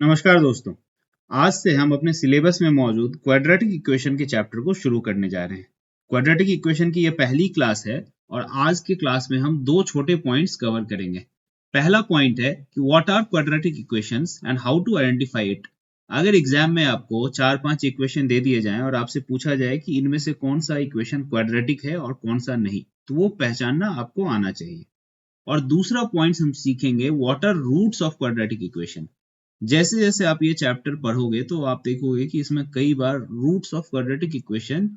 नमस्कार दोस्तों। आज से हम अपने सिलेबस में मौजूद क्वाड्रेटिक इक्वेशन के चैप्टर को शुरू करने जा रहे हैं। क्वाड्रेटिक इक्वेशन की यह पहली क्लास है और आज की क्लास में हम दो छोटे पॉइंट्स कवर करेंगे। पहला पॉइंट है कि what are quadratic equations and how to identify it. अगर एग्जाम में आपको 4-5 इक्वेशन दे दिए जाएं और आपसे पूछा जाए कि इनमें से कौन सा इक्वेशन क्वाड्रेटिक है और कौन सा नहीं, तो वो पहचानना आपको आना चाहिए। और दूसरा पॉइंट हम सीखेंगे what are roots of quadratic equation. जैसे जैसे आप ये चैप्टर पढ़ोगे तो आप देखोगे कि इसमें कई बार रूट्स ऑफ क्वाड्रेटिक इक्वेशन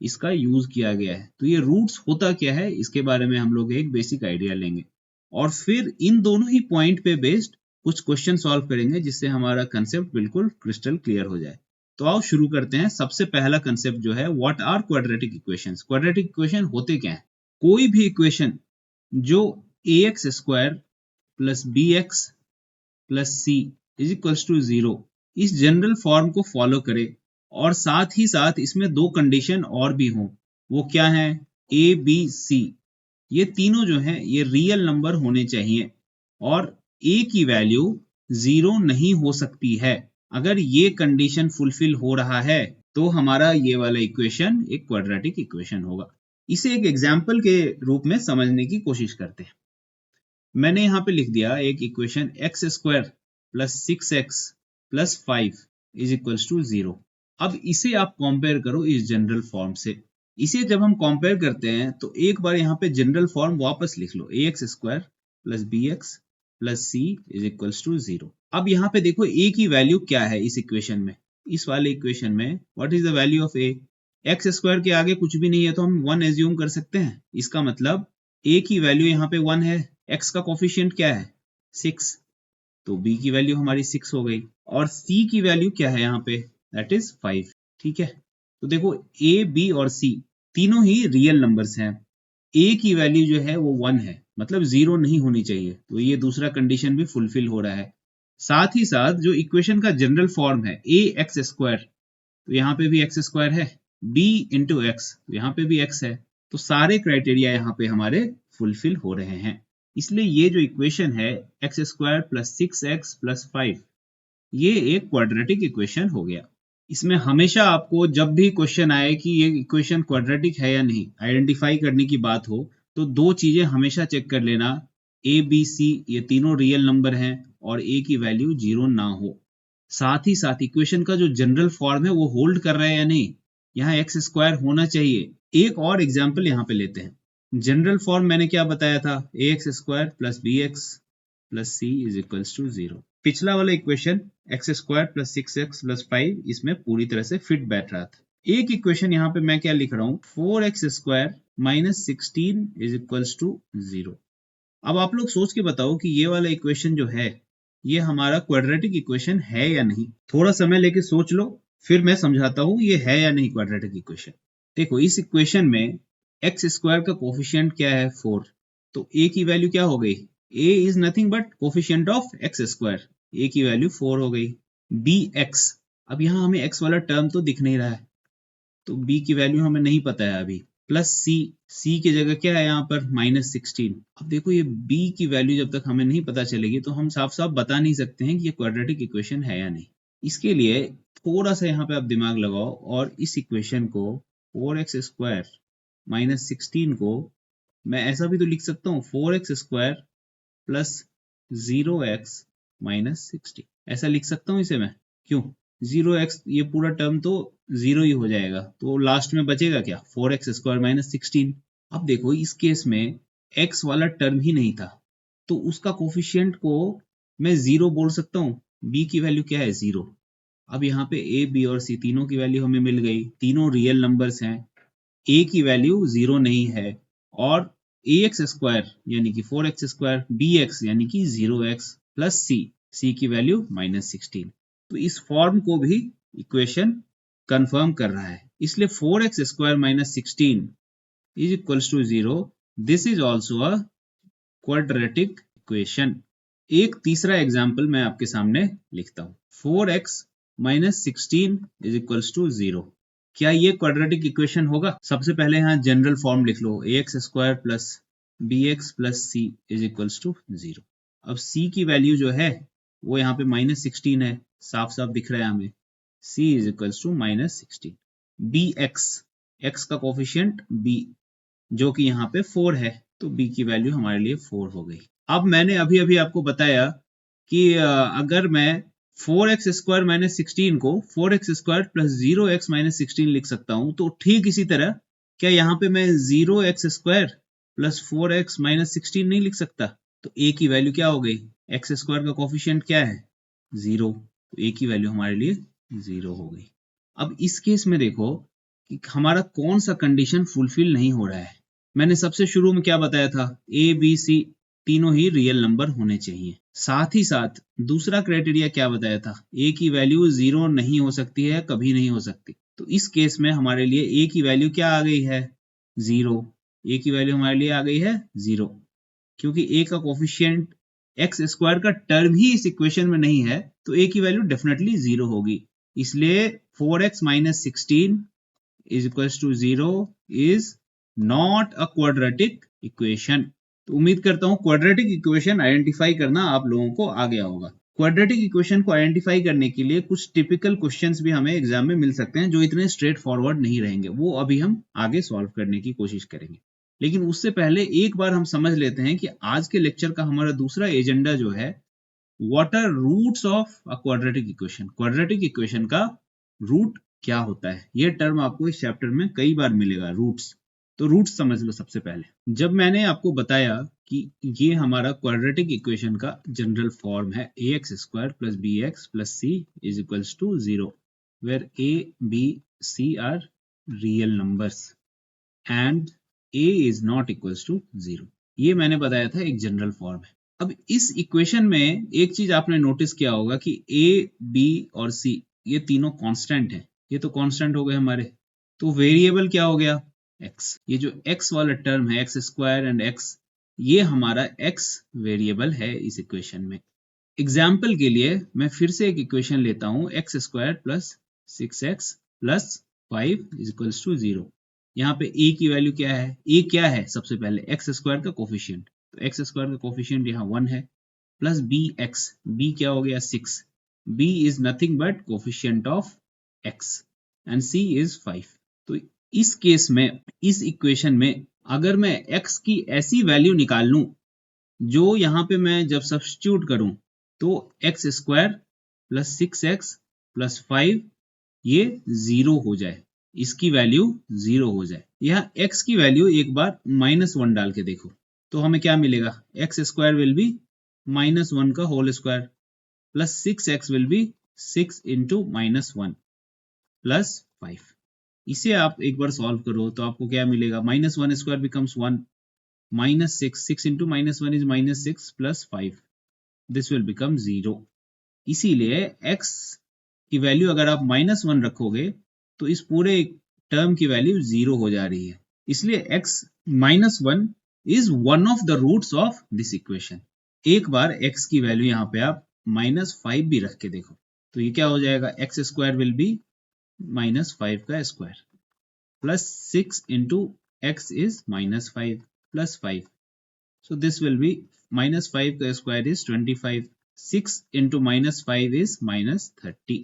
इसका यूज किया गया है। तो ये रूट्स होता क्या है, इसके बारे में हम लोग एक बेसिक आइडिया लेंगे और फिर इन दोनों ही पॉइंट पे बेस्ड कुछ क्वेश्चन सॉल्व करेंगे जिससे हमारा कंसेप्ट बिल्कुल क्रिस्टल क्लियर हो जाए। तो आओ शुरू करते हैं। सबसे पहला कंसेप्ट जो है, what are quadratic equations. Quadratic equation होते क्या है? कोई भी इक्वेशन जो ax square plus bx plus c is equals to 0 इस जनरल फॉर्म को फॉलो करे और साथ ही साथ इसमें दो कंडीशन और भी हों। वो क्या है? ए बी सी, ये तीनों जो है ये रियल नंबर होने चाहिए और ए की वैल्यू 0 नहीं हो सकती है। अगर ये कंडीशन फुलफिल हो रहा है तो हमारा ये वाला इक्वेशन एक क्वाड्रेटिक इक्वेशन होगा। इसे एक एग्जाम्पल के रूप में समझने की कोशिश करते हैं। मैंने यहाँ पे लिख दिया एक equation x square plus 6x plus 5 is equals to 0। अब इसे आप कंपेयर करो इस जनरल फॉर्म से। इसे जब हम कंपेयर करते हैं तो एक बार यहाँ पे जनरल फॉर्म वापस लिख लो, ax square plus bx plus c is equals to 0। अब यहाँ पे देखो a की वैल्यू क्या है इस इक्वेशन में। इस वाले इक्वेशन में what is the value of a? X square के आगे कुछ भी नहीं है तो हम 1 एज्यूम कर सकते हैं। इसका मतलब a की वैल्यू यहाँ पे 1 है, x का कोफिशिएंट क्या है? 6, तो b की वैल्यू हमारी 6 हो गई और c की वैल्यू क्या है यहाँ पे? That is 5। ठीक है, तो देखो a b और c तीनों ही रियल नंबर्स हैं। a की वैल्यू जो है वो 1 है, मतलब 0 नहीं होनी चाहिए, तो ये दूसरा कंडीशन भी फुलफिल हो रहा है। साथ ही साथ जो इक्वेशन का जनरल फॉर्म है a एक्स स्क्वायर, तो यहाँ पे भी एक्स स्क्वायर है, b इंटू एक्स, तो यहाँ पे भी x है। तो सारे क्राइटेरिया यहाँ पे हमारे फुलफिल हो रहे हैं। इसलिए ये जो इक्वेशन है x square plus 6x plus 5, ये एक क्वाड्रेटिक इक्वेशन हो गया। इसमें हमेशा आपको जब भी क्वेश्चन आए कि ये इक्वेशन क्वाड्रेटिक है या नहीं, आइडेंटिफाई करने की बात हो, तो दो चीजें हमेशा चेक कर लेना, ए बी सी ये तीनों रियल नंबर हैं और ए की वैल्यू 0 ना हो। साथ ही साथ इक्वेशन का जो जनरल फॉर्म है वो होल्ड कर रहा है या नहीं, यहाँ एक्स स्क्वायर होना चाहिए। एक और एग्जाम्पल यहाँ पे लेते हैं। जनरल फॉर्म मैंने क्या बताया था? A x square plus b x plus c is equals to 0। पिछला वाला equation x square plus 6x plus 5 इसमें पूरी तरह से फिट बैठ रहा था। एक इक्वेशन यहाँ पे मैं क्या लिख रहा हूँ, 4x square minus 16 is equals to 0। अब आप लोग सोच के बताओ कि ये वाला इक्वेशन जो है ये हमारा क्वाड्रेटिक इक्वेशन है या नहीं। थोड़ा समय लेके सोच लो, फिर मैं समझाता हूँ ये है या नहीं क्वाड्रेटिक इक्वेशन। देखो इस इक्वेशन में एक्स स्क्वायर का कोफिशिएंट क्या है? 4, तो a की वैल्यू क्या हो गई? a is nothing but coefficient of x square, a की वैल्यू 4 हो गई। bx, अब यहाँ हमें x वाला टर्म तो दिख नहीं रहा है, तो b की वैल्यू हमें नहीं पता है अभी। प्लस c की जगह क्या है यहाँ पर? माइनस 16। अब देखो ये b की वैल्यू जब तक हमें नहीं पता चलेगी तो हम साफ साफ बता नहीं सकते हैं कि ये क्वाड्रेटिक इक्वेशन है या नहीं। इसके लिए थोड़ा सा यहाँ पे आप दिमाग लगाओ और इस इक्वेशन को 4x स्क्वायर माइनस 16 को मैं ऐसा भी तो लिख सकता हूँ, 4x square plus 0x minus 16, ऐसा लिख सकता हूँ इसे मैं। क्यों? 0x ये पूरा टर्म तो 0 ही हो जाएगा, तो लास्ट में बचेगा क्या? 4x square minus 16। अब देखो इस केस में x वाला टर्म ही नहीं था, तो उसका कोफिशिएंट को मैं 0 बोल सकता हूँ। b की वैल्यू क्या है? 0। अब यहाँ पे a b और c तीनों की वैल्यू हमें मिल गई, तीनों रियल नंबर्स हैं। a की वैल्यू 0 नहीं है और ax स्क्वायर यानी कि 4x स्क्वायर, bx यानी कि 0x प्लस c की वैल्यू माइनस 16। तो इस फॉर्म को भी इक्वेशन कंफर्म कर रहा है, इसलिए 4x square minus 16 is equals to 0। This is also a quadratic equation. एक तीसरा एग्जाम्पल मैं आपके सामने लिखता हूँ, 4x minus 16 is equals to 0। क्या ये क्वाड्रेटिक इक्वेशन होगा? सबसे पहले यहाँ जनरल फॉर्म लिख लो, ax square plus bx plus c is equals to 0। अब c की वैल्यू जो है वो यहाँ पे -16 है, साफ साफ दिख रहा है हमें। c is equals to -16। bx, x का कोफिशिएंट b जो कि यहाँ पे 4 है, तो b की वैल्यू हमारे लिए 4 हो गई। अब मैंने अभी अभी आपको बताया कि अगर मैं 4x स्क्वायर माइनस 16 को 4x square plus 0x minus 16 लिख सकता हूं, तो ठीक इसी तरह क्या यहाँ पे मैं 0x square plus 4x minus 16 नहीं लिख सकता? तो a की वैल्यू क्या हो गई? x स्क्वायर का कोफिशिएंट क्या है? 0, तो a की वैल्यू हमारे लिए 0 हो गई। अब इस केस में देखो कि हमारा कौन सा कंडीशन फुलफिल नहीं हो रहा है। मैंने सबसे शुरू में क्या बताया था? a b c तीनों ही रियल नंबर होने चाहिए। साथ ही साथ दूसरा क्राइटेरिया क्या बताया था? a की वैल्यू 0 नहीं हो सकती है, कभी नहीं हो सकती। तो इस केस में हमारे लिए a की वैल्यू क्या आ गई है? 0। a की वैल्यू हमारे लिए आ गई है 0, क्योंकि a का कोफिशिएंट एक्स स्क्वायर का टर्म ही इस इक्वेशन में नहीं है, तो a की वैल्यू डेफिनेटली 0 होगी। इसलिए 4x minus 16 is equals to 0 is not a quadratic equation। तो उम्मीद करता हूं क्वाड्रेटिक इक्वेशन आइडेंटिफाई करना आप लोगों को आ गया होगा। क्वाड्रेटिक इक्वेशन को आइडेंटिफाई करने के लिए कुछ टिपिकल क्वेश्चंस भी हमें एग्जाम में मिल सकते हैं जो इतने स्ट्रेट फॉरवर्ड नहीं रहेंगे, वो अभी हम आगे सॉल्व करने की कोशिश करेंगे। लेकिन उससे पहले एक बार हम समझ लेते हैं कि आज के लेक्चर का हमारा दूसरा एजेंडा जो है, what are roots of a quadratic equation. Quadratic equation का रूट क्या होता है? ये टर्म आपको इस चैप्टर में कई बार मिलेगा, रूट्स। तो रूट्स समझ लो सबसे पहले। जब मैंने आपको बताया कि ये हमारा क्वाड्रेटिक इक्वेशन का जनरल फॉर्म है ax square plus bx plus c is equals to 0, where a b c are real numbers and a is not equals to 0। ये मैंने बताया था एक जनरल फॉर्म है। अब इस इक्वेशन में एक चीज आपने नोटिस किया होगा कि a b और c ये तीनों कांस्टेंट है। ये तो कांस्टेंट हो गए हमारे, तो वेरिएबल क्या हो गया? x। ये जो x वाला टर्म है एक्स स्क्वायर एंड x, ये हमारा x वेरिएबल है इस इक्वेशन में। एग्जाम्पल के लिए मैं फिर से एक इक्वेशन लेता हूं, x square plus 6x plus 5 is equals to 0। यहाँ पे a की वैल्यू क्या है? a क्या है? सबसे पहले एक्स स्क्वायर का कोफिशिएंट, तो एक्स स्क्वायर का कोफिशिएंट यहाँ 1 है, प्लस bx, b क्या हो गया? 6। b is nothing but coefficient of x and c is 5। तो इस केस में, इस इक्वेशन में अगर मैं x की ऐसी वैल्यू निकाल लूं जो यहाँ पे मैं जब सब्स्टिट्यूट करूं तो x square plus 6x plus 5 ये 0 हो जाए, इसकी वैल्यू 0 हो जाए। यहाँ x की वैल्यू एक बार -1 डाल के देखो तो हमें क्या मिलेगा? एक्स स्क्वायर विल बी -1 का whole square plus 6x will be 6 into -1 plus 5। इसे आप एक बार सॉल्व करो तो आपको क्या मिलेगा? -1 square becomes 1, -6, 6 into -1 is -6 plus 5, this will become 0। इसीलिए x की वैल्यू अगर आप -1 रखोगे तो इस पूरे टर्म की वैल्यू 0 हो जा रही है। इसलिए x -1 is one of the roots of this equation. एक बार x की वैल्यू यहाँ पे आप -5 भी रख के देखो तो ये क्या हो जाएगा? एक्स स्क्वायर विल बी -5 का square plus 6 into x is -5 plus 5, so this will be -5 का square is 25, 6 into -5 is -30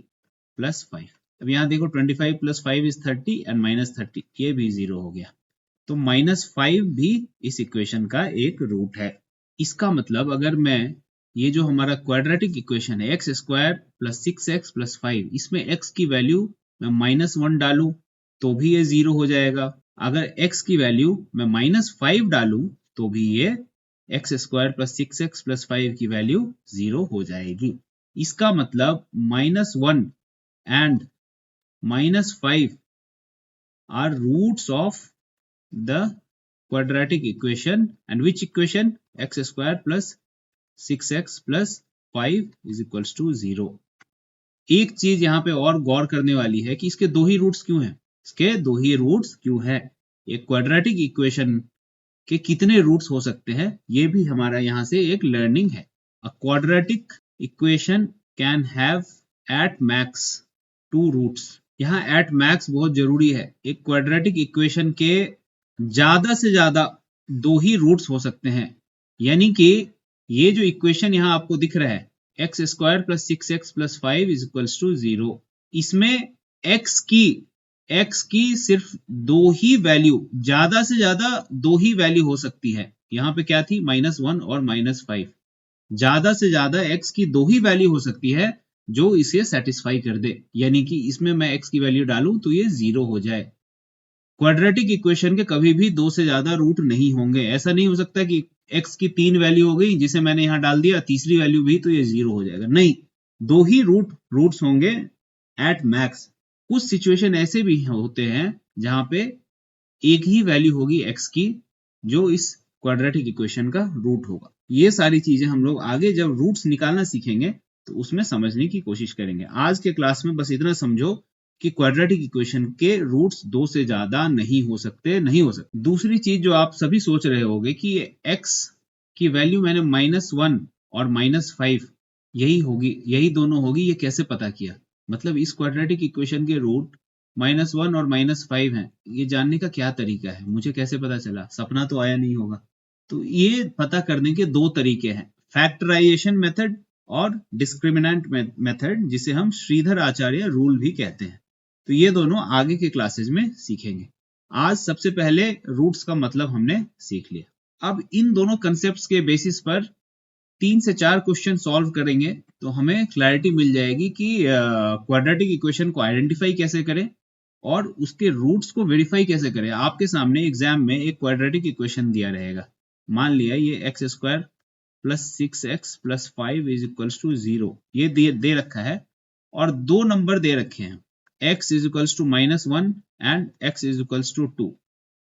plus 5। अब यहाँ देखो 25 प्लस 5 इज 30 एंड -30, ये भी 0 हो गया। तो -5 भी इस इक्वेशन का एक रूट है। इसका मतलब अगर मैं ये जो हमारा क्वाड्रेटिक इक्वेशन है x square plus 6x plus 5, इसमें x की वैल्यू मैं -1 डालूं तो भी ये 0 हो जाएगा। अगर x की वैल्यू मैं -5 डालूं तो भी ये x square plus 6x plus 5 की वैल्यू 0 हो जाएगी। इसका मतलब -1 and -5 are roots of the quadratic equation, and which equation? X square plus 6x plus 5 is equals to 0। एक चीज यहाँ पे और गौर करने वाली है कि इसके दो ही रूट्स क्यों हैं? इसके दो ही रूट्स क्यों हैं? एक क्वाड्रेटिक इक्वेशन के कितने रूट्स हो सकते हैं, ये भी हमारा यहाँ से एक लर्निंग है। A quadratic equation can have at max 2 roots. यहाँ एट मैक्स बहुत जरूरी है। एक क्वाड्रेटिक इक्वेशन के ज्यादा से ज्यादा 2 ही रूट्स हो सकते हैं, यानी कि ये जो इक्वेशन यहाँ आपको दिख रहा है x square plus 6x plus 5 is equals to 0। इसमें x की सिर्फ दो ही वैल्यू, ज्यादा से ज्यादा दो ही वैल्यू हो सकती है। यहाँ पे क्या थी, -1 और -5। ज्यादा से ज्यादा x की दो ही वैल्यू हो सकती है जो इसे सेटिस्फाई कर दे, यानी कि इसमें मैं x की वैल्यू डालूं तो ये 0 हो जाए। क्वाड्रेटिक इक्वेशन के कभी भी दो से ज्यादा रूट नहीं होंगे। ऐसा नहीं हो सकता कि x की 3 वैल्यू हो गई जिसे मैंने यहां डाल दिया, तीसरी वैल्यू भी तो ये 0 हो जाएगा। नहीं, दो ही रूट्स होंगे एट मैक्स। कुछ सिचुएशन ऐसे भी होते हैं जहां पे एक ही वैल्यू होगी x की जो इस क्वाड्रेटिक इक्वेशन का रूट होगा। ये सारी चीजें हम लोग आगे जब रूट्स निकालना सीखेंगे तो उसमें समझने की कोशिश करेंगे। आज के क्लास में बस इतना समझो कि क्वाड्रेटिक इक्वेशन के रूट्स दो से ज्यादा नहीं हो सकते। दूसरी चीज जो आप सभी सोच रहे होंगे कि x की वैल्यू मैंने -1 और -5 यही दोनों होगी, ये कैसे पता किया? मतलब इस क्वाड्रेटिक इक्वेशन के रूट -1 और -5 हैं, ये जानने का क्या तरीका है? मुझे कैसे पता चला? सपना तो आया नहीं होगा। तो ये पता करने के दो तरीके हैं, फैक्टराइजेशन मेथड और डिस्क्रिमिनेंट मेथड, जिसे हम श्रीधर आचार्य रूल भी कहते हैं। तो ये दोनों आगे के क्लासेस में सीखेंगे। आज सबसे पहले रूट्स का मतलब हमने सीख लिया। अब इन दोनों कंसेप्ट्स के बेसिस पर 3 से 4 क्वेश्चन सॉल्व करेंगे तो हमें क्लैरिटी मिल जाएगी कि क्वाड्रेटिक इक्वेशन को आइडेंटिफाई कैसे करें और उसके रूट्स को वेरीफाई कैसे करें। आपके सामने एग्जाम में एक क्वाड्रेटिक इक्वेशन दिया रहेगा, मान लिया ये x square plus 6x plus 5 is equals to 0, ये दे रखा है और दो नंबर दे रखे हैं, x is equals to -1 and x is equals to 2।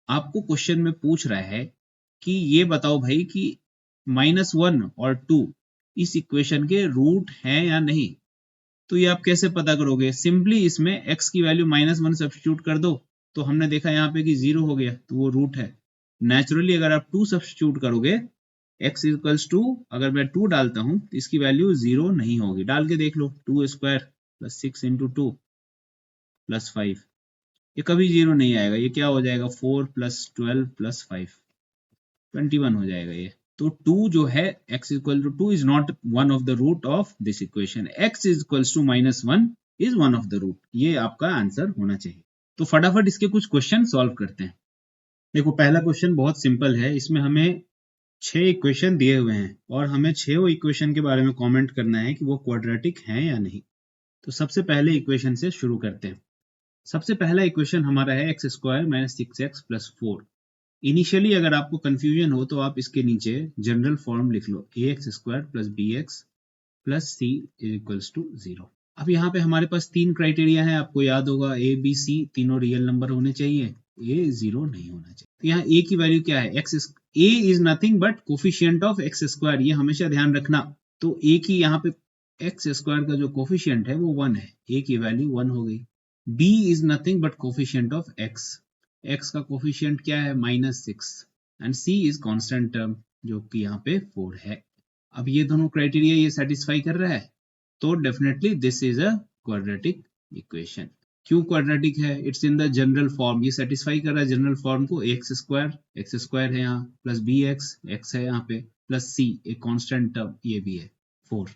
आपको क्वेश्चन में पूछ रहा है कि ये बताओ भाई कि -1 और 2 इस इक्वेशन के रूट हैं या नहीं। तो ये आप कैसे पता करोगे? सिंपली इसमें x की वैल्यू -1 सब्स्टिट्यूट कर दो, तो हमने देखा यहाँ पे कि 0 हो गया, तो वो रूट है। नेचुरली अगर आप 2 सब्स्टिट्यूट करोगे, x इक्वल्स टू, अगर मैं 2 डालता हूं तो इसकी वैल्यू 0 नहीं होगी। डाल के देख लो, 2 स्क्वायर प्लस 6 इंटू 2 प्लस 5, ये कभी 0 नहीं आएगा। ये क्या हो जाएगा, 4 प्लस 12 प्लस 5, 21 हो जाएगा ये। तो 2 जो है, x equal to 2 is not one of the root of this equation. x is equals to -1 is one of the root. ये आपका आंसर होना चाहिए। तो फटाफट इसके कुछ क्वेश्चन सॉल्व करते हैं। देखो, पहला क्वेश्चन बहुत सिंपल है। इसमें हमें 6 इक्वेशन दिए हुए हैं और हमें 6 इक्वेशन के बारे में कमेंट करना है कि वो क्वाड्रेटिक हैं या नहीं। तो सबसे पहले इक्वेशन से शुरू करते हैं। सबसे पहला इक्वेशन हमारा है x square minus 6x plus 4। Initially अगर आपको कंफ्यूजन हो तो आप इसके नीचे जनरल फॉर्म लिख लो, ax square plus bx plus c is equals to 0। अब यहाँ पे हमारे पास 3 क्राइटेरिया है, आपको याद होगा, a b c तीनों रियल नंबर होने चाहिए, a 0 नहीं होना चाहिए। तो यहाँ a की वैल्यू क्या है, a is nothing but coefficient of x square, ये हमेशा ध्यान रखना। तो a की यहाँ पे x स्क्वायर का जो कोफिशिएंट है वो 1 है, a की वैल्यू 1 हो गई। b is nothing but coefficient of x का कोफिशिएंट क्या है, -6 and c is constant term जो कि यहाँ पे 4 है। अब ये दोनों क्राइटेरिया ये सेटिस्फाई कर रहा है, तो definitely this is a quadratic equation. क्यों क्वाड्रेटिक है? It's in the general form, ये सेटिस्फाई कर रहा है जनरल फॉर्म को। x स्क्वायर है यहाँ, प्लस bx, x है यहाँ पे, प्लस c एक कांस्टेंट टर्म ये भी है 4,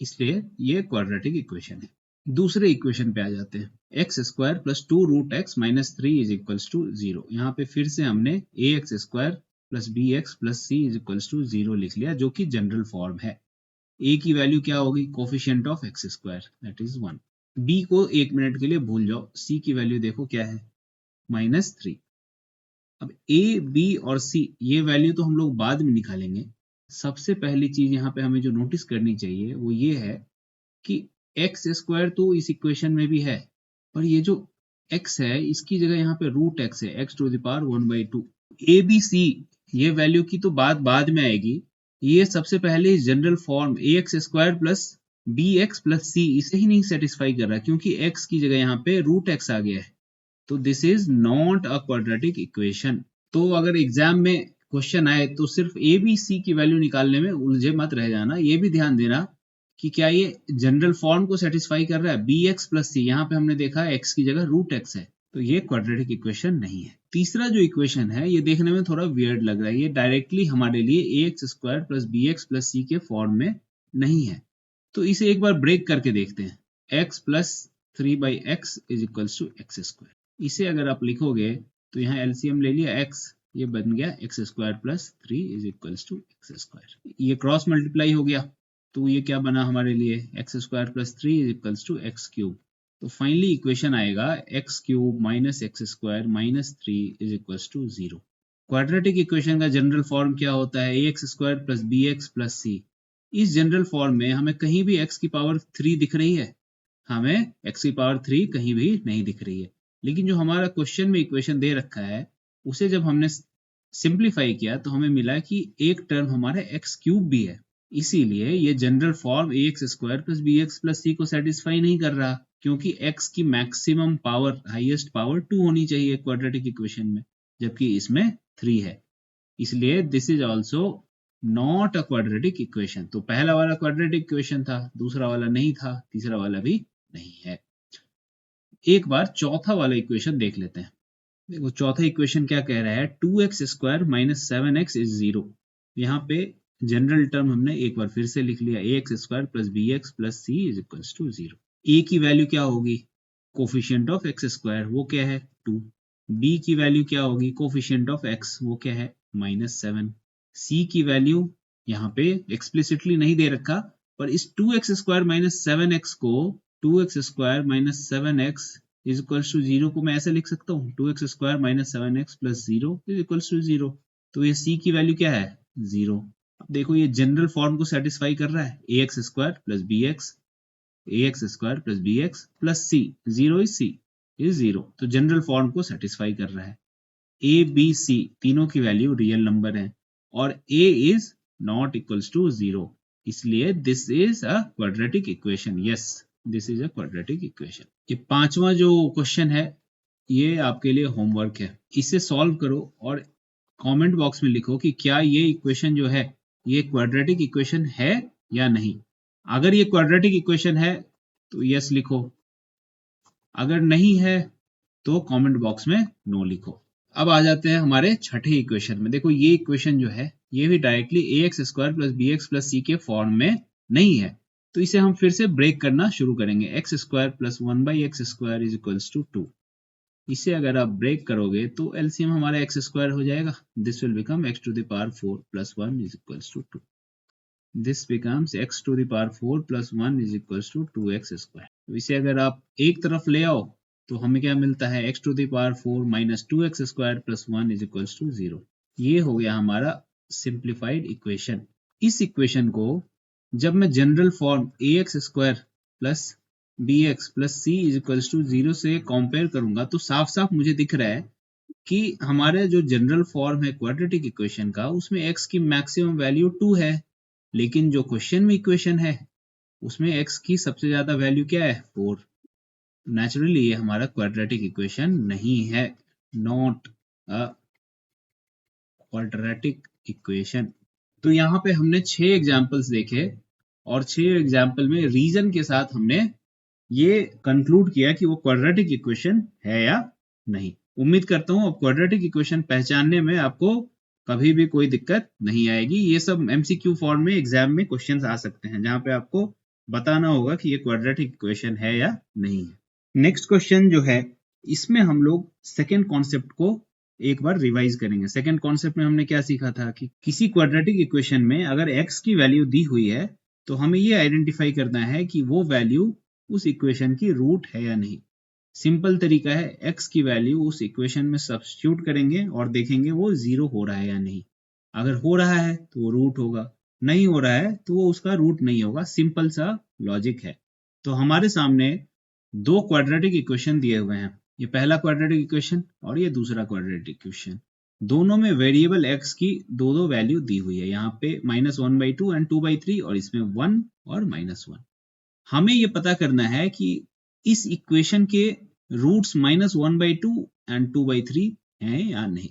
इसलिए ये क्वाड्रेटिक इक्वेशन है। दूसरे इक्वेशन पे आ जाते हैं, x square plus 2 root x minus 3 is equals to 0। यहाँ पे फिर से हमने a x square plus b x plus c is equals to 0 लिख लिया, जो कि जनरल फॉर्म है। ए की वैल्यू क्या होगी, coefficient of x square that is 1। B को एक मिनट के लिए भूल जाओ, सी की वैल्यू देखो क्या है, -3। अब ए बी और सी ये वैल्यू तो हम लोग बाद में निकालेंगे। सबसे पहली चीज यहाँ पे हमें जो नोटिस करनी चाहिए वो ये है कि एक्स स्क्वायर तो इस इक्वेशन में भी है, पर ये जो x है इसकी जगह यहाँ पे रूट x है, x to the power 1/2। A b c ये वैल्यू की तो बात बाद में आएगी, ये सबसे पहले general form a x square plus b x plus c इसे ही नहीं सेटिस्फाई कर रहा, क्योंकि x की जगह यहाँ पे रूट x आ गया है। तो this is not a quadratic equation. तो अगर एग्जाम में क्वेश्चन आए तो सिर्फ ए बी सी की वैल्यू निकालने में उलझे मत रह जाना, ये भी ध्यान देना कि क्या ये जनरल फॉर्म को सेटिस्फाई कर रहा है। बी एक्स प्लस सी, यहाँ पे हमने देखा x की जगह रूट x है, तो ये क्वाड्रेटिक इक्वेशन नहीं है। तीसरा जो इक्वेशन है ये देखने में थोड़ा वियर्ड लग रहा है, ये डायरेक्टली हमारे लिए a x square plus b x plus c के फॉर्म में नहीं है। तो इसे एक बार ब्रेक करके देखते हैं। x plus 3/x is equals to x square. इसे अगर आप लिखोगे तो यहाँ एलसीएम ले लिया x, ये बन गया x square plus 3 is equals to x square. ये क्रॉस मल्टीप्लाई हो गया तो ये क्या बना हमारे लिए, x square plus 3 is equals to x cube. तो फाइनली इक्वेशन आएगा x cube minus x square minus 3 is equals to 0। Quadratic equation का जनरल फॉर्म क्या होता है, ax square plus b x plus c. इस जनरल फॉर्म में हमें कहीं भी x की पावर 3 दिख रही है, हमें x की पावर 3 कहीं भी नहीं दिख रही है। लेकिन जो हमारा क्वेश्चन में इक्वेशन दे रखा है उसे जब हमने सिंप्लीफाई किया तो हमें मिला कि एक टर्म हमारा एक्स क्यूब भी है। इसीलिए ये general form ax square plus b x plus c को सेटिस्फाई नहीं कर रहा, क्योंकि x की मैक्सिमम पावर, हाईएस्ट पावर 2 होनी चाहिए क्वाड्रेटिक इक्वेशन में, जबकि इसमें 3 है। इसलिए this is also not a quadratic equation. तो पहला वाला क्वाड्रेटिक इक्वेशन था, दूसरा वाला नहीं था, तीसरा वाला भी नहीं है। एक बार चौथा वाला इक्वेशन देख लेते हैं। देखो चौथा इक्वेशन क्या कह रहा है, 2x square minus 7x is 0। यहाँ पे जनरल टर्म हमने एक बार फिर से लिख लिया, ax square plus b x plus c is equals to 0। a की वैल्यू क्या होगी, कोफिशिएंट ऑफ x स्क्वायर, वो क्या है 2। b की वैल्यू क्या होगी, कोफिशिएंट ऑफ x, वो क्या है -7। c की वैल्यू यहाँ पे एक्सप्लिसिटली नहीं दे रखा, पर इस 2x स्क्वायर माइनस 7x को 2x square minus 7x is equals to 0 को मैं ऐसे लिख सकता हूँ, 2x square minus 7x plus 0 is equals to 0। तो ये c की वैल्यू क्या है 0। अब देखो ये जनरल फॉर्म को सेटिस्फाई कर रहा है, ax square plus b x, ax square plus b x plus c, 0 is c is 0, तो जनरल फॉर्म को सेटिस्फाई कर रहा है। a b c तीनों की वैल्यू रियल नंबर है और a is not equals to 0, इसलिए this is a quadratic equation. Yes, this is a quadratic equation. ये पांचवा जो क्वेश्चन है ये आपके लिए होमवर्क है, इसे सॉल्व करो और कमेंट बॉक्स में लिखो कि क्या ये इक्वेशन जो है ये क्वाड्रेटिक इक्वेशन है या नहीं। अगर ये क्वाड्रेटिक इक्वेशन है तो यस लिखो, अगर नहीं है तो कमेंट बॉक्स में नो लिखो। अब आ जाते हैं हमारे छठे इक्वेशन में। देखो ये इक्वेशन जो है ये भी directly ax square plus b x plus c के फॉर्म में नहीं है, तो इसे हम फिर से ब्रेक करना शुरू करेंगे। X square plus 1/x square is equals to 2। इसे अगर आप ब्रेक करोगे तो एलसीएम हमारा एक्स स्क्वायर हो जाएगा, this will become x to the power 4 plus 1 is equals to 2। This becomes x to the power 4 plus 1 is equals to 2x square. तो इसे अगर आप एक तरफ ले आओ तो हमें क्या मिलता है, x to the power 4 minus 2x square plus 1 is equals to 0। ये हो गया हमारा सिंप्लीफाइड इक्वेशन। इस इक्वेशन को जब मैं general form ax square plus b x plus c is equals to 0 से कंपेयर करूंगा तो साफ साफ मुझे दिख रहा है कि हमारे जो जनरल फॉर्म है क्वाड्रेटिक इक्वेशन का उसमें x की मैक्सिमम वैल्यू 2 है, लेकिन जो क्वेश्चन में इक्वेशन है उसमें x की सबसे ज्यादा वैल्यू क्या है 4। नेचुरली ये हमारा क्वाड्रेटिक इक्वेशन नहीं है, नॉट अ क्वाड्रेटिक इक्वेशन। तो यहाँ पे हमने 6 एग्जांपल्स देखे और 6 एग्जांपल में रीजन के साथ हमने ये कंक्लूड किया कि वो क्वाड्रेटिक इक्वेशन है या नहीं। उम्मीद करता हूँ अब क्वाड्रेटिक इक्वेशन पहचानने में आपको कभी भी कोई दिक्कत नहीं आएगी। ये सब एमसीक्यू फॉर्म में एग्जाम में क्वेश्चंस आ सकते हैं जहां पे आपको बताना होगा कि ये क्वाड्रेटिक इक्वेशन है या नहीं है। नेक्स्ट क्वेश्चन जो है इसमें हम लोग सेकेंड कॉन्सेप्ट को एक बार रिवाइज करेंगे। सेकेंड कॉन्सेप्ट में हमने क्या सीखा था कि किसी क्वाड्रेटिक इक्वेशन में अगर x की वैल्यू दी हुई है तो हमें ये आइडेंटिफाई करना है कि वो वैल्यू उस इक्वेशन की रूट है या नहीं। सिंपल तरीका है, x की वैल्यू उस इक्वेशन में सब्स्टिट्यूट करेंगे और देखेंगे वो 0 हो रहा है या नहीं। अगर हो रहा है तो वो रूट होगा, नहीं हो रहा है तो वो उसका रूट नहीं होगा। सिंपल सा लॉजिक है। तो हमारे सामने दो क्वाड्रेटिक इक्वेशन दिए हुए हैं, ये पहला क्वाड्रेटिक इक्वेशन और ये दूसरा क्वाड्रेटिक इक्वेशन। दोनों में वेरिएबल x की दो दो वैल्यू दी हुई है, यहाँ पे -1/2 एंड 2/3 और इसमें 1 और -1। हमें ये पता करना है कि इस इक्वेशन के रूट्स -1/2 एंड 2/3 हैं या नहीं।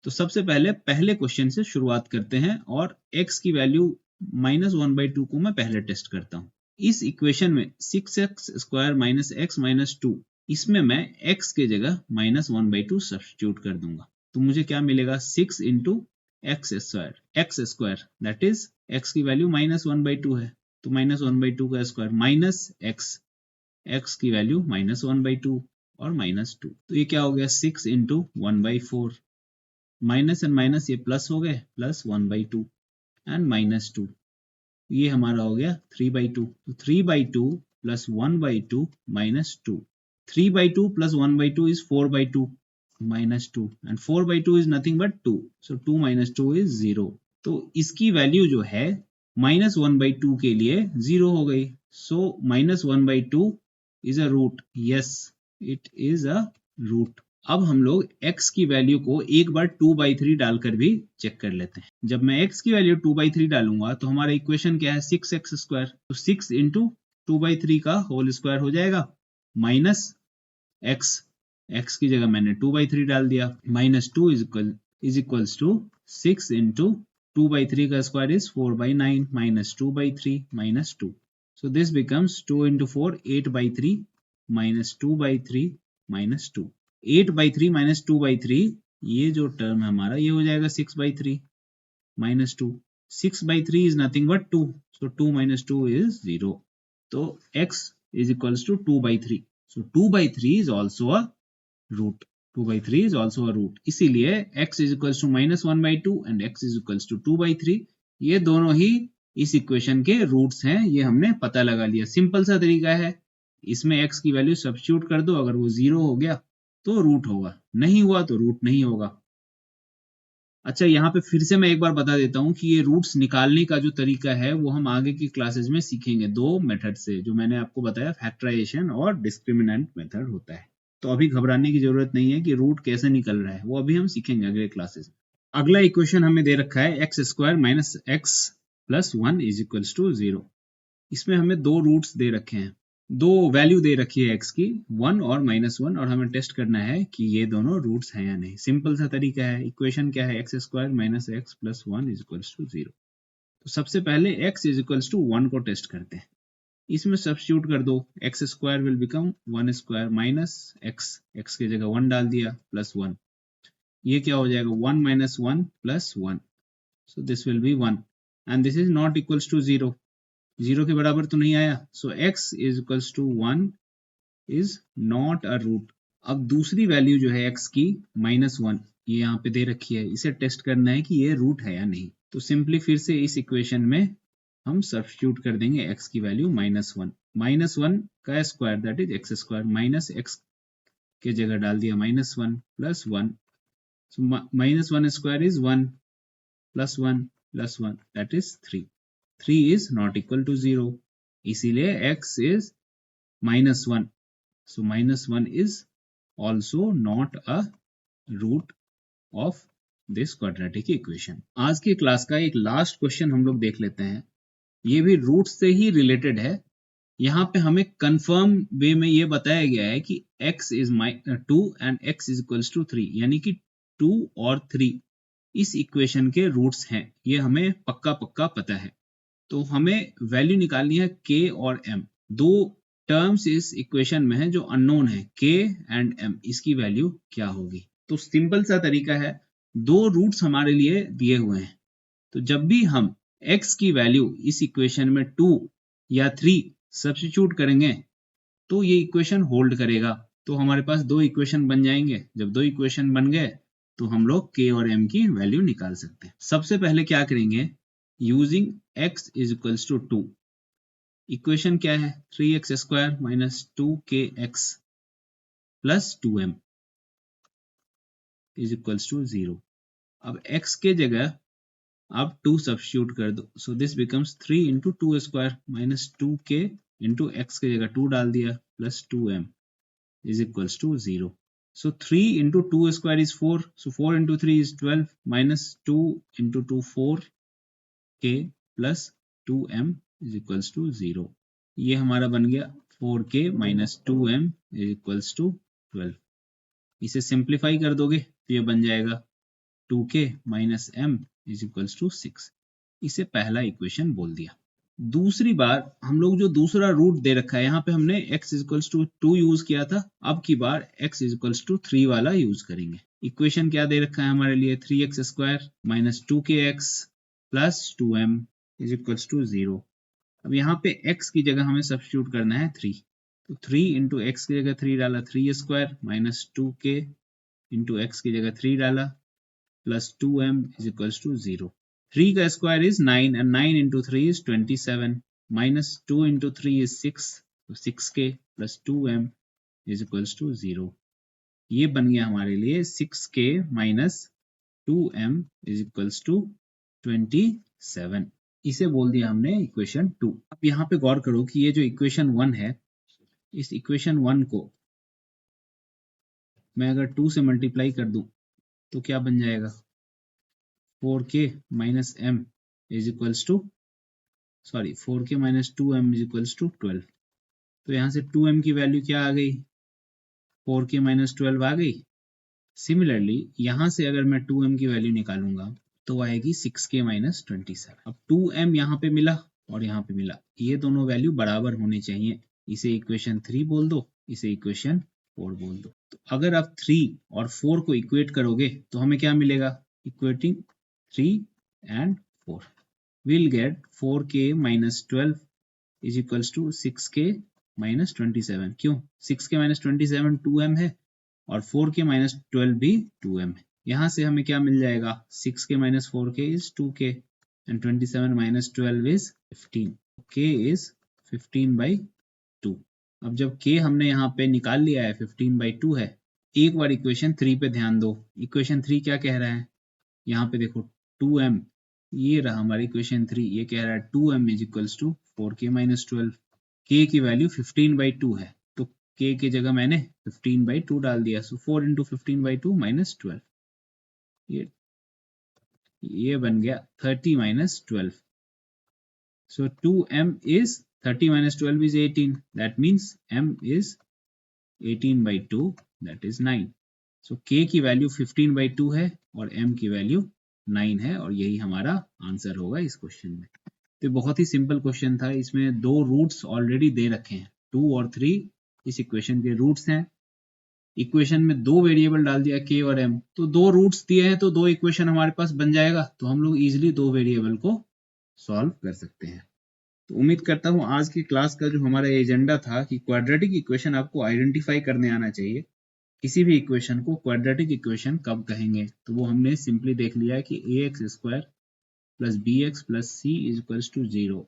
तो सबसे पहले क्वेश्चन से शुरुआत करते हैं और x की वैल्यू -1/2 को मैं पहले टेस्ट करता हूँ। इस इक्वेशन में 6x square minus x minus 2, इसमें मैं x के जगह -1/2 सब्स्टिट्यूट कर दूंगा तो मुझे क्या मिलेगा 6 into x square that is x की वैल्यू -1/2 है तो -1/2 का स्क्वायर माइनस एक्स की वैल्यू -1/2 और -2, तो ये क्या हो गया 6 इंटू 1/4, माइनस एंड माइनस ये प्लस हो गए, प्लस 1/2 एंड -2, ये हमारा हो गया 3/2, तो 3/2 plus 1/2 -2, 3/2 plus 1/2 is 4/2 minus 2 and 4/2 is nothing but 2, so 2 minus 2 is 0, तो इसकी वैल्यू जो है -1/2 के लिए 0 हो गई, so -1/2 is a root, yes it is a root। अब हम लोग x की वैल्यू को एक बार 2/3 डालकर भी चेक कर लेते हैं। जब मैं x की वैल्यू 2/3 डालूंगा तो हमारा इक्वेशन क्या है 6x², तो 6 इंटू 2/3 का होल स्क्वायर हो जाएगा माइनस x की जगह मैंने 2/3 डाल दिया, -2 इज इक्वल्स टू 6 इंटू 2/3 का square is 4/9 -2/3 -2, so this becomes 2 into 4 8/3 -2/3 -2, 8/3 -2/3, ये जो टर्म है हमारा ये हो जाएगा 6/3 -2, 6/3 is nothing but 2, so 2 minus 2 is 0, तो x is equals to 2/3, so 2/3 is also a root, 2/3 is also a root, इसीलिए x is equals to -1/2 and x is equals to 2/3, ये दोनों ही इस इक्वेशन के रूट्स हैं, ये हमने पता लगा लिया। सिंपल सा तरीका है, इसमें x की वैल्यू सब्स्टिट्यूट कर दो, अगर वो 0 हो गया तो रूट होगा, नहीं हुआ तो रूट नहीं होगा। अच्छा, यहाँ पे फिर से मैं एक बार बता देता हूँ कि ये रूट्स निकालने का जो तरीका है वो हम आगे की क्लासेस में सीखेंगे, दो मेथड से, जो मैंने आपको बताया फैक्टराइजेशन और डिस्क्रिमिनेंट मेथड होता है। तो अभी घबराने की जरूरत नहीं है कि रूट कैसे निकल रहा है, वो अभी हम सीखेंगे अगले क्लासेस में। अगला इक्वेशन हमें दे रखा है x² minus x plus 1 is equals to 0। इसमें हमें दो रूट्स दे रखे हैं, दो वैल्यू दे रखी है x की 1 और -1, और हमें टेस्ट करना है कि ये दोनों रूट्स हैं या नहीं। सिंपल सा तरीका है, इक्वेशन क्या है x² minus x plus 1 is equals to 0। तो सबसे पहले x इज इक्वल्स टू 1 को टेस्ट करते हैं, इसमें सब्स्टिट्यूट कर दो, x² will become 1² minus x की जगह 1 डाल दिया प्लस 1, ये क्या हो जाएगा 1 minus 1 plus 1, so this will be 1 and this is not equals to 0, 0 के बराबर तो नहीं आया, so x is equals to 1 is not a root। अब दूसरी वैल्यू जो है x की -1, ये यहाँ पे दे रखी है, इसे टेस्ट करना है कि ये रूट है या नहीं। तो सिंपली फिर से इस इक्वेशन में हम सब्स्टिट्यूट कर देंगे x की वैल्यू -1, -1 का square that is x² minus x के जगह डाल दिया -1 plus 1, so -1 square is 1 plus 1 plus 1 that is 3, 3 is not equal to 0, इसीलिए x is -1, so -1 is also not a root of this quadratic equation। आज की class का एक last question हम लोग देख लेते हैं, ये भी रूट से ही रिलेटेड है। यहाँ पे हमें कंफर्म वे में ये बताया गया है कि x is 2 and x is equals to 3, यानी कि 2 और 3 इस इक्वेशन के रूट्स हैं, ये हमें पक्का पता है। तो हमें वैल्यू निकालनी है k और m, दो टर्म्स इस इक्वेशन में है जो अननोन है, k एंड m, इसकी वैल्यू क्या होगी। तो सिंपल सा तरीका है, दो रूट्स हमारे लिए दिए हुए हैं, तो जब भी हम x की वैल्यू इस इक्वेशन में 2 या 3 सब्स्टिट्यूट करेंगे तो ये इक्वेशन होल्ड करेगा, तो हमारे पास दो इक्वेशन बन जाएंगे। जब दो इक्वेशन बन गए तो हम लोग k और m की वैल्यू निकाल सकते हैं। सबसे पहले क्या करेंगे, using x is equals to 2, equation क्या है 3x² minus 2kx plus 2m is equals to 0। अब x के जगह आप 2 सब्स्टिट्यूट कर दो, so this becomes 3 into 2² minus 2k into x के जगह 2 डाल दिया plus 2m is equals to 0. So 3 into 2 square is 4. So 4 into 3 is 12 minus 2 into 2 4k plus 2m is equals to 0. ये हमारा बन गया 4k minus 2m is equals to 12. इसे simplify कर दोगे तो ये बन जाएगा 2k minus m is equals to 6. इसे पहला इक्वेशन बोल दिया। दूसरी बार हम लोग जो दूसरा रूट दे रखा है, यहाँ पे हमने x इक्वल्स टू 2 यूज किया था, अब की बार x इक्वल्स टू 3 वाला यूज करेंगे। इक्वेशन क्या दे रखा है हमारे लिए 3x² minus 2kx plus 2m is equals to 0। अब यहाँ पे x की जगह हमें सब्स्टिट्यूट करना है 3, तो 3 इंटू एक्स की जगह 3 डाला 3 square minus 2k into x की जगह 3 डाला plus 2m is equals to 0। 3 का square is 9 and 9 into 3 is 27 minus 2 into 3 is 6, तो 6k plus 2m is equals to 0। ये बन गया हमारे लिए 6k minus 2m is equals to 27। इसे बोल दिया हमने इक्वेशन 2। अब यहाँ पे गौर करो कि ये जो इक्वेशन 1 है, इस इक्वेशन 1 को मैं अगर 2 से मल्टीप्लाई कर दूं तो क्या बन जाएगा, 4k minus m is equals to 4k minus 2m is equals to 12। तो यहाँ से 2m की वैल्यू क्या आ गई, 4k माइनस 12 आ गई। सिमिलरली यहाँ से अगर मैं 2m की वैल्यू निकालूंगा तो आएगी 6k माइनस 27। अब 2m यहाँ पे मिला और यहाँ पे मिला, ये दोनों वैल्यू बराबर होने चाहिए। इसे इक्वेशन 3 बोल दो, इसे इक्वेशन 4 बोल दो। तो अगर आप 3 और 4 को इक्वेट करोगे तो हमें क्या मिलेगा, equating 3 and 4 will get 4k minus 12 is equals to 6k minus 27। क्यों, 6k माइनस 27 2m है और 4k माइनस 12 भी 2m है। यहाँ से हमें क्या मिल जाएगा, 6k minus 4k is 2k and 27 minus 12 is 15, k is 15/2। अब जब k हमने यहाँ पे निकाल लिया है 15/2 है, एक बार इक्वेशन 3 पे ध्यान दो। इक्वेशन 3 क्या कह रहा है, यहाँ पे देखो 2m, ये रहा हमारी इक्वेशन 3, ये कह रहा है 2m is equals to 4k minus 12। k की वैल्यू 15/2 है, तो k की जगह मैंने 15/2 डाल दिया, सो 4 इंटू 15/2 माइनस 12, ये बन गया 30 minus 12। So 2m is 30 minus 12 is 18, that means m is 18/2, that is 9। So k की वैल्यू 15/2 है और m की वैल्यू 9 है, और यही हमारा आंसर होगा इस क्वेश्चन में। तो बहुत ही सिंपल क्वेश्चन था, इसमें दो रूट्स ऑलरेडी दे रखे हैं, 2 और 3 इस इक्वेशन के रूट्स हैं। इक्वेशन में दो वेरिएबल डाल दिया k और m, तो दो रूट्स दिए हैं तो दो इक्वेशन हमारे पास बन जाएगा, तो हम लोग इजिली दो वेरिएबल को सॉल्व कर सकते हैं। तो उम्मीद करता हूं आज की क्लास का जो हमारा एजेंडा था कि क्वाड्रेटिक इक्वेशन आपको आइडेंटिफाई करने आना चाहिए। किसी भी इक्वेशन को क्वाड्रेटिक इक्वेशन कब कहेंगे, तो वो हमने सिंपली देख लिया है कि ax square plus bx plus c is equals to 0।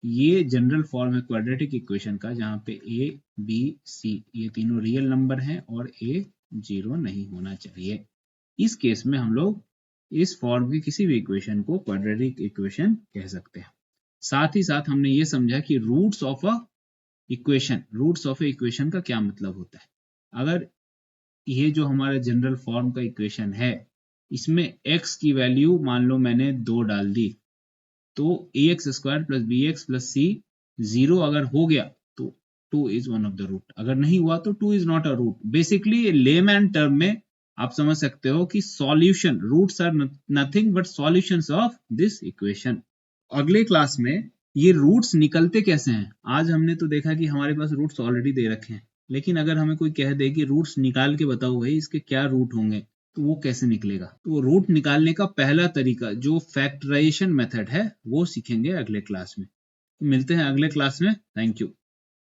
ये जनरल फॉर्म है क्वाड्रेटिक इक्वेशन का, जहाँ पे a, b, c ये तीनों रियल नंबर हैं और a 0 नहीं होना चाहिए। इस केस में हम लोग इस फॉर्म की किसी भी इक्वेशन को क्वाड्रेटिक इक्वेशन कह सकते हैं। साथ ही साथ हमने ये समझा कि रूट्स ऑफ अ इक्वेशन का क्या मतलब होता है। अगर ये जो हमारा जनरल फॉर्म का इक्वेशन है, इसमें x की वैल्यू मान लो मैंने 2 डाल दी, तो ax square plus bx plus c 0 अगर हो गया तो 2 is one of the root, अगर नहीं हुआ तो 2 is not a root. Basically layman term में आप समझ सकते हो कि solution, roots are nothing but solutions of this equation. अगले क्लास में ये रूट्स निकलते कैसे हैं। आज हमने तो देखा कि हमारे पास रूट्स ऑलरेडी दे रखे हैं, लेकिन अगर हमें कोई कह दे कि रूट्स निकाल के बताओ भाई इसके क्या रूट होंगे, तो वो कैसे निकलेगा। तो वो रूट निकालने का पहला तरीका जो फैक्टराइजेशन मेथड है वो सीखेंगे अगले क्लास में। मिलते हैं अगले क्लास में, थैंक यू।